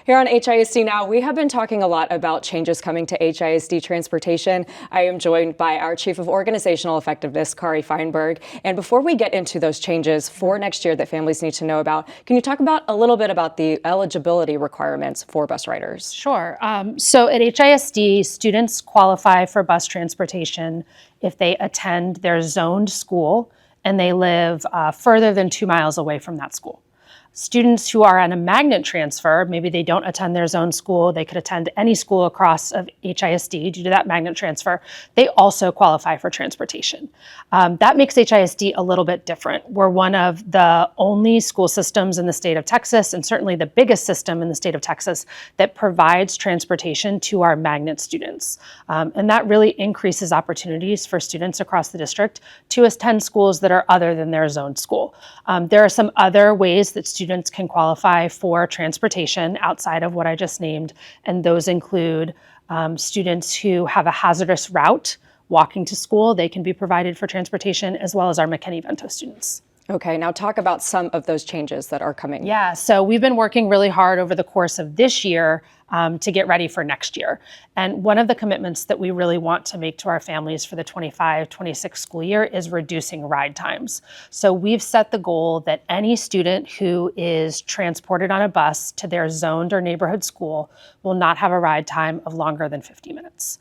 Here on HISD Now, we have been talking a lot about changes coming to HISD transportation. I am joined by our Chief of Organizational Effectiveness, Kari Feinberg. And before we get into those changes for next year that families need to know about, can you talk about a little bit about the eligibility requirements for bus riders? Sure. So at HISD, students qualify for bus transportation if they attend their zoned school and they live further than 2 miles away from that school. Students who are on a magnet transfer, maybe they don't attend their zone school, they could attend any school across of HISD due to that magnet transfer, they also qualify for transportation. That makes HISD a little bit different. We're one of the only school systems in the state of Texas, and certainly the biggest system in the state of Texas, that provides transportation to our magnet students. And that really increases opportunities for students across the district to attend schools that are other than their zone school. There are some other ways that students can qualify for transportation outside of what I just named, and those include students who have a hazardous route walking to school. They can be provided for transportation, as well as our McKinney-Vento students. Okay, now talk about some of those changes that are coming. Yeah, so we've been working really hard over the course of this year to get ready for next year. And one of the commitments that we really want to make to our families for the 25-26 school year is reducing ride times. So we've set the goal that any student who is transported on a bus to their zoned or neighborhood school will not have a ride time of longer than 50 minutes.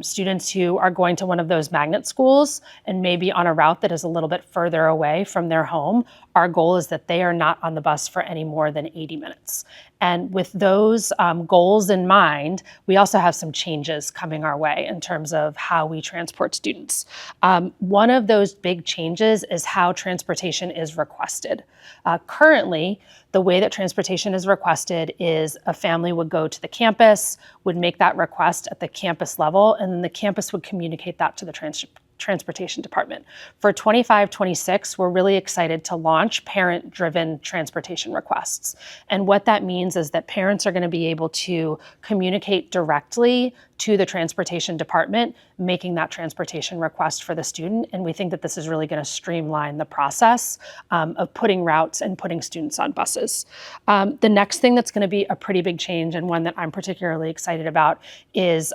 Students who are going to one of those magnet schools and maybe on a route that is a little bit further away from their home, our goal is that they are not on the bus for any more than 80 minutes. And with those goals in mind, we also have some changes coming our way in terms of how we transport students. One of those big changes is how transportation is requested. Currently, the way that transportation is requested is a family would go to the campus, would make that request at the campus level, and then the campus would communicate that to the transportation department. For 25-26, we're really excited to launch parent-driven transportation requests. And what that means is that parents are going to be able to communicate directly to the transportation department, making that transportation request for the student. And we think that this is really going to streamline the process of putting routes and putting students on buses. The next thing that's going to be a pretty big change, and one that I'm particularly excited about, is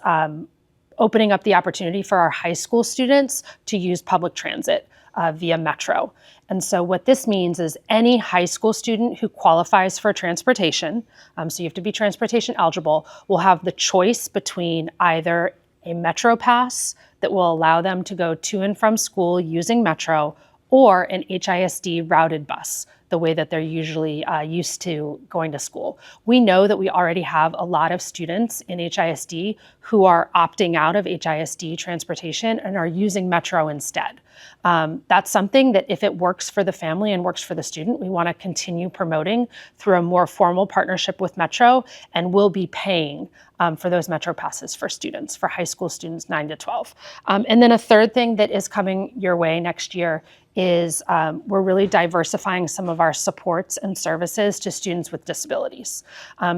opening up the opportunity for our high school students to use public transit via Metro. And so what this means is any high school student who qualifies for transportation, so you have to be transportation eligible, will have the choice between either a Metro pass that will allow them to go to and from school using Metro, or an HISD routed bus, the way that they're usually used to going to school. We know that we already have a lot of students in HISD who are opting out of HISD transportation and are using Metro instead. That's something that, if it works for the family and works for the student, we want to continue promoting through a more formal partnership with Metro, and we'll be paying for those Metro passes for students, for high school students 9 to 12. And then a third thing that is coming your way next year is we're really diversifying some of our supports and services to students with disabilities.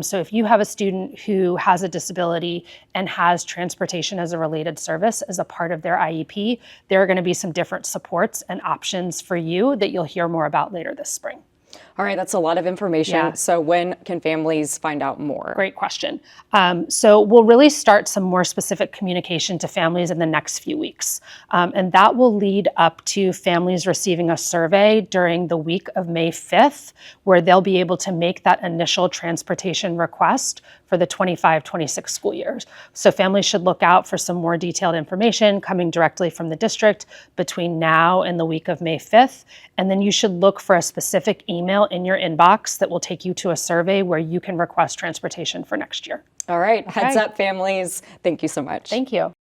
So if you have a student who has a disability and has transportation as a related service as a part of their IEP, there are going to be some different supports and options for you that you'll hear more about later this spring. All right, that's a lot of information. Yeah. So when can families find out more? Great question. So we'll really start some more specific communication to families in the next few weeks. And that will lead up to families receiving a survey during the week of May 5th, where they'll be able to make that initial transportation request for the 25-26 school years. So families should look out for some more detailed information coming directly from the district between now and the week of May 5th. And then you should look for a specific email in your inbox that will take you to a survey where you can request transportation for next year. All right, heads up, families. Thank you so much. Thank you.